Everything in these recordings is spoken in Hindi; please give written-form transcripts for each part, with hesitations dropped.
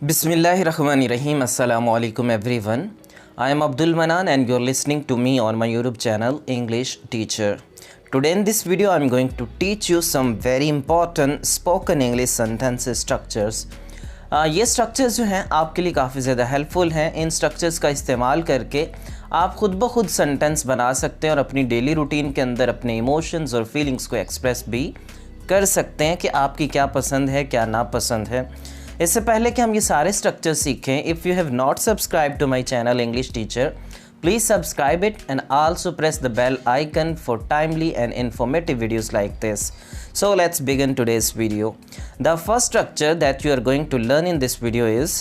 Bismillahirrahmanirrahim. Assalamu alaikum everyone. I am Abdul Manan and you're listening to me on my YouTube channel English Teacher. Today in this video I'm going to teach you some very important spoken English sentence structures. ये स्ट्रक्चर्स जो हैं आपके लिए काफ़ी ज़्यादा हेल्पफुल हैं. इन स्ट्रक्चर्स का इस्तेमाल करके आप ख़ुद ब खुद सेंटेंस बना सकते हैं और अपनी डेली रूटीन के अंदर अपने इमोशंस और फीलिंग्स को एक्सप्रेस भी कर सकते हैं कि आपकी क्या पसंद है क्या नापसंद है. इससे पहले कि हम ये सारे स्ट्रक्चर सीखें, if you have not subscribe to my channel English teacher, please subscribe it and also press the bell icon for timely and informative videos like this. So let's begin today's video. The first structure that you are going to learn in this video is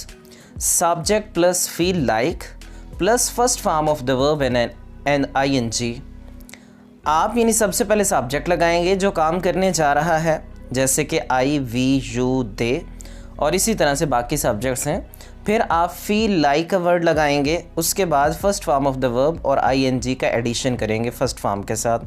subject plus feel like plus first form of the verb and ing. आप यानी सबसे पहले सब्जेक्ट लगाएंगे जो काम करने जा रहा है, जैसे कि आई, वी, यू, दे और इसी तरह से बाकी सब्जेक्ट्स हैं. फिर आप फील लाइक वर्ड लगाएंगे, उसके बाद first form of the verb और आईएनजी का एडिशन करेंगे फर्स्ट फॉर्म के साथ.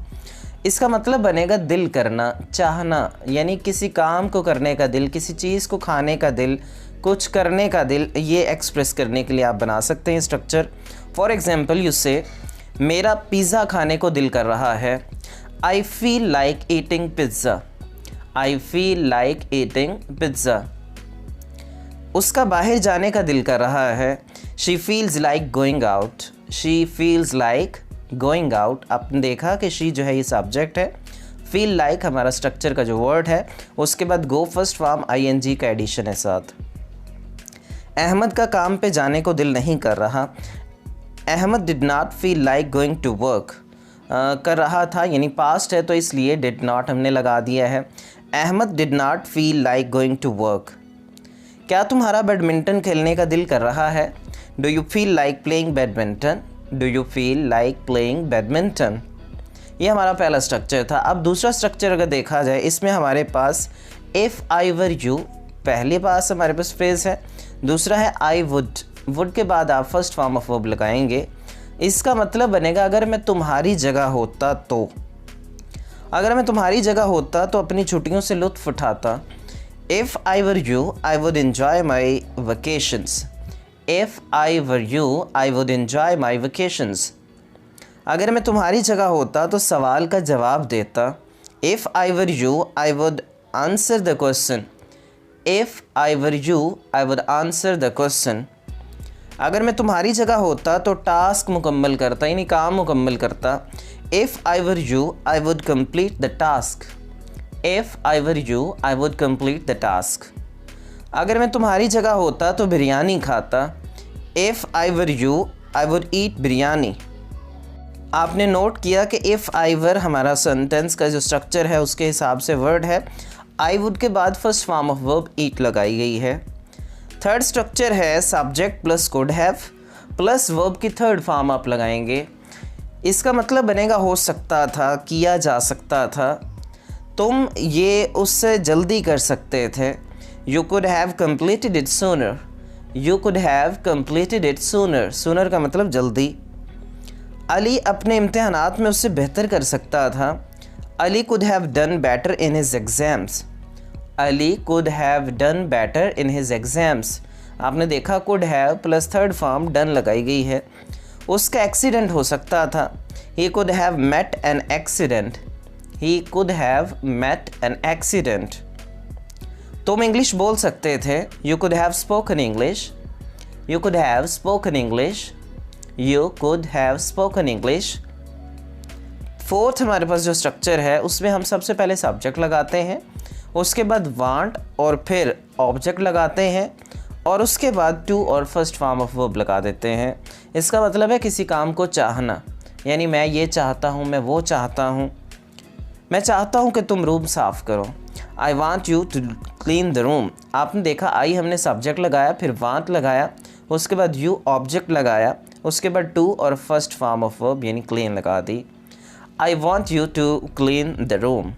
इसका मतलब बनेगा दिल करना, चाहना, यानी किसी काम को करने का दिल, किसी चीज़ को खाने का दिल, कुछ करने का दिल. ये एक्सप्रेस करने के लिए आप बना सकते हैं स्ट्रक्चर. फॉर एग्जाम्पल यू से मेरा पिज़्ज़ा खाने को दिल कर रहा है. I feel like eating pizza. I feel like eating pizza. उसका बाहर जाने का दिल कर रहा है. She feels like going out. She feels like going out. आपने देखा कि शी जो है ये सब्जेक्ट है, फील लाइक हमारा स्ट्रक्चर का जो वर्ड है, उसके बाद गो फर्स्ट फॉर्म आईएनजी का एडिशन है साथ. अहमद का काम पे जाने को दिल नहीं कर रहा. Ahmad did not feel like going to work. कर रहा था यानी पास्ट है तो इसलिए डिड नॉट हमने लगा दिया है. Ahmad did not feel like going to work. क्या तुम्हारा बैडमिंटन खेलने का दिल कर रहा है. Do you feel like playing badminton. Do you feel like playing badminton. ये हमारा पहला स्ट्रक्चर था. अब दूसरा स्ट्रक्चर अगर देखा जाए, इसमें हमारे पास इफ़ आई वर यू, पहले पास हमारे पास फ्रेज़ है. दूसरा है आई वुड. वुड के बाद आप फर्स्ट फॉर्म ऑफ वर्ब लगाएंगे. इसका मतलब बनेगा अगर मैं तुम्हारी जगह होता तो. अगर मैं तुम्हारी जगह होता तो अपनी छुट्टियों से लुत्फ़ उठाता. If I were you, I would enjoy my vacations. If I were you, I would enjoy my vacations. अगर मैं तुम्हारी जगह होता तो सवाल का जवाब देता. If I were you, I would answer the question. If I were you, I would answer the question. अगर मैं तुम्हारी जगह होता तो टास्क मुकम्मल करता, यानी काम मुकम्मल करता. If I were you, I would complete the task. If I were you, I would complete the task. अगर मैं तुम्हारी जगह होता तो बिरयानी खाता. If I were you, I would eat biryani. आपने नोट किया कि if I were हमारा सेंटेंस का जो स्ट्रक्चर है उसके हिसाब से वर्ड है. I would के बाद first form of verb eat लगाई गई है. थर्ड स्ट्रक्चर है subject plus could have plus verb की थर्ड फॉर्म आप लगाएंगे. इसका मतलब बनेगा हो सकता था, किया जा सकता था, तुम ये उससे जल्दी कर सकते थे. You could have completed it sooner. You could have completed it sooner. Sooner का मतलब जल्दी. अली अपने इम्तिहानात में उससे बेहतर कर सकता था. Ali could have done better in his exams. Ali could have done better in his exams. आपने देखा could have plus third form done लगाई गई है. उसका एक्सीडेंट हो सकता था. He could have met an accident. He could have met an accident. तुम इंग्लिश बोल सकते थे. You could have spoken English. You could have spoken English. You could have spoken English. Fourth हमारे पास जो स्ट्रक्चर है उसमें हम सबसे पहले सब्जेक्ट लगाते हैं, उसके बाद वांट और फिर ऑब्जेक्ट लगाते हैं और उसके बाद टू और फर्स्ट फॉर्म ऑफ वर्ब लगा देते हैं. इसका मतलब है किसी काम को चाहना, यानी मैं ये चाहता हूँ, मैं वो चाहता हूँ. मैं चाहता हूँ कि तुम रूम साफ़ करो. I want you to clean the room. आपने देखा आई हमने सब्जेक्ट लगाया, फिर वांट लगाया, उसके बाद यू ऑब्जेक्ट लगाया, उसके बाद टू और फर्स्ट फॉर्म ऑफ वर्ब यानी क्लीन लगा दी. I want you to clean the room.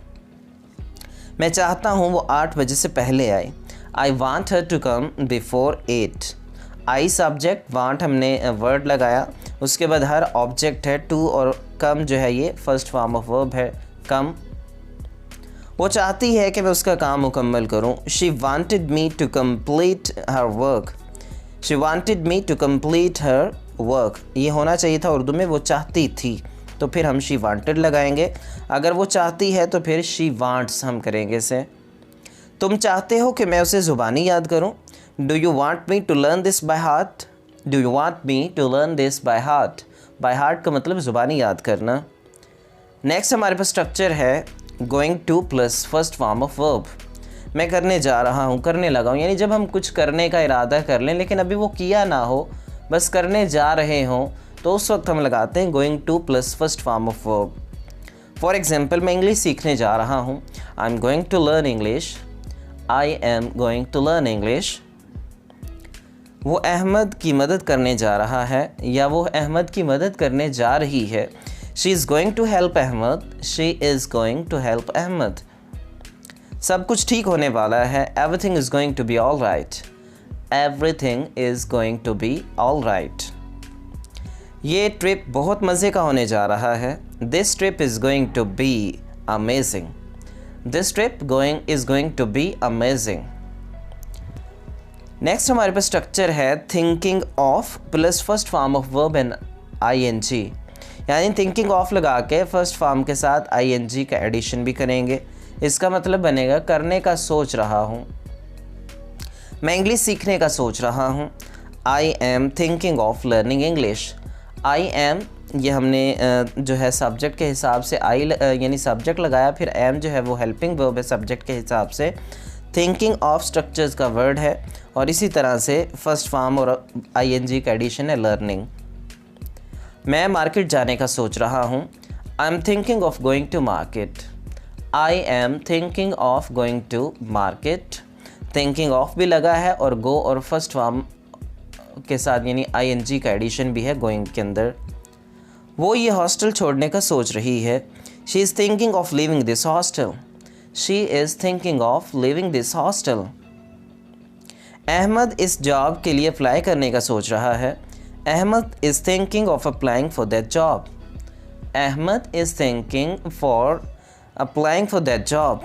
मैं चाहता हूँ वो 8 बजे से पहले आए. I want her to come before 8. I subject, want हमने वर्ड लगाया, उसके बाद हर ऑब्जेक्ट है, टू और कम जो है ये फर्स्ट फॉर्म ऑफ वर्ब है, कम. वो चाहती है कि मैं उसका काम मुकम्मल करूं. She wanted me to complete her work. She wanted me to complete her work, ये होना चाहिए था उर्दू में वो चाहती थी, तो फिर हम शी वांटेड लगाएंगे। अगर वो चाहती है तो फिर शी वांट्स हम करेंगे इसे। तुम चाहते हो कि मैं उसे ज़ुबानी याद करूं? Do you want me to learn this by heart? Do you want me to learn this by heart? By heart का मतलब ज़ुबानी याद करना। नेक्स्ट हमारे पास स्ट्रक्चर है going to plus first form of verb. मैं करने जा रहा हूँ, करने लगा हूँ, यानी जब हम कुछ करने का इरादा कर लें लेकिन अभी वो किया ना हो, बस करने जा रहे हों, तो उस वक्त हम लगाते हैं going to plus first form of verb. For example, मैं इंग्लिश सीखने जा रहा हूँ, I am going to learn English. I am going to learn English. वो अहमद की मदद करने जा रहा है या वो अहमद की मदद करने जा रही है। She is going to help Ahmad. She is going to help Ahmad. सब कुछ ठीक होने वाला है। Everything is going to be all right. Everything is going to be all right. ये ट्रिप बहुत मज़े का होने जा रहा है। This trip is going to be amazing. This trip is going to be amazing. Next हमारे पास स्ट्रक्चर है thinking of plus first form of verb and ING, यानी थिंकिंग ऑफ लगा के फर्स्ट फॉर्म के साथ ING का एडिशन भी करेंगे। इसका मतलब बनेगा करने का सोच रहा हूँ। मैं इंग्लिश सीखने का सोच रहा हूँ। I am thinking of learning English. I M, ये हमने जो है सब्जेक्ट के हिसाब से आई यानी सब्जेक्ट लगाया, फिर एम जो है वो हेल्पिंग वर्ब है सब्जेक्ट के हिसाब से। थिंकिंग ऑफ स्ट्रक्चर्स का वर्ड है और इसी तरह से फर्स्ट फॉर्म और ING का एडिशन है लर्निंग। मैं मार्केट जाने का सोच रहा हूँ। I am thinking of going to market. I am thinking of going to market. Thinking of भी लगा है और गो और फर्स्ट फॉर्म के साथ यानी ING का एडिशन भी है गोइंग के अंदर। वो ये हॉस्टल छोड़ने का सोच रही है। She is thinking of living this hostel. She is thinking of living this hostel. Ahmad इस जॉब के लिए अप्लाई करने का सोच रहा है। Ahmad is thinking of applying for that job. Ahmad is thinking for applying for that job.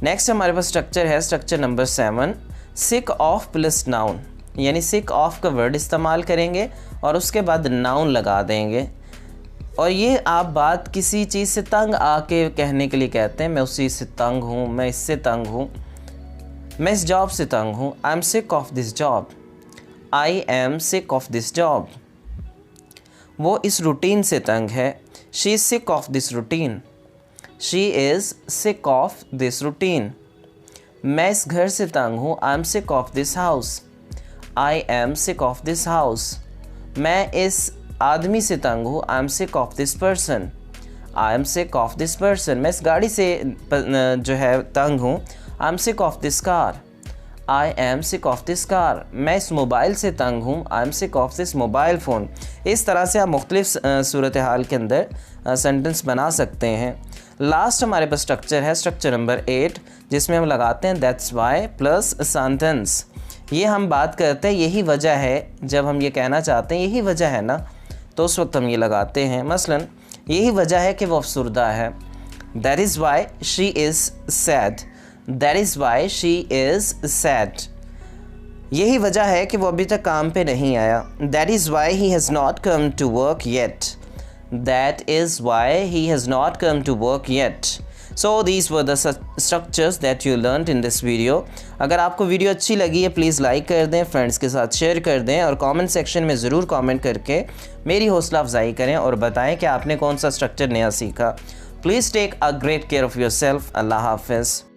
Next हमारे पास स्ट्रक्चर है structure number 7, sick of plus noun, यानी सिक ऑफ का वर्ड इस्तेमाल करेंगे और उसके बाद नाउन लगा देंगे। और ये आप बात किसी चीज़ से तंग आके कहने के लिए कहते हैं। मैं उस चीज़ से तंग हूँ, मैं इससे तंग हूँ, मैं इस जॉब से तंग हूँ। I am sick of this job. I am sick of this job. वो इस रूटीन से तंग है। She is sick of this routine. She is sick of this routine. मैं इस घर से तंग हूँ। I am sick of this house. I am sick of this house. मैं इस आदमी से तंग हूँ। I am sick of this person. I am sick of this person. मैं इस गाड़ी से जो है तंग हूँ। I am sick of this car. I am sick of this car. मैं इस मोबाइल से तंग हूँ। I am sick of this mobile phone. इस तरह से आप मुख्तलिफ सूरत हाल के अंदर सेंटेंस बना सकते हैं। लास्ट हमारे पास स्ट्रक्चर है स्ट्रक्चर नंबर 8, जिसमें हम लगाते हैं दैट्स वाई प्लस सेंटेंस। ये हम बात करते हैं यही वजह है, जब हम ये कहना चाहते हैं यही वजह है ना, तो उस वक्त हम ये लगाते हैं। मसलन यही वजह है कि वो अफसुर्दा है। That is why she is sad. That is why she is sad. यही वजह है कि वो अभी तक काम पे नहीं आया। That is why he has not come to work yet. That is why he has not come to work yet. So these were the structures that you learned in this video. अगर आपको वीडियो अच्छी लगी है प्लीज़ लाइक कर दें, फ्रेंड्स के साथ शेयर कर दें और कमेंट सेक्शन में ज़रूर कमेंट करके मेरी हौसला अफजाई करें और बताएं कि आपने कौन सा स्ट्रक्चर नया सीखा। Please take a great care of yourself. अल्लाह हाफ़िज़।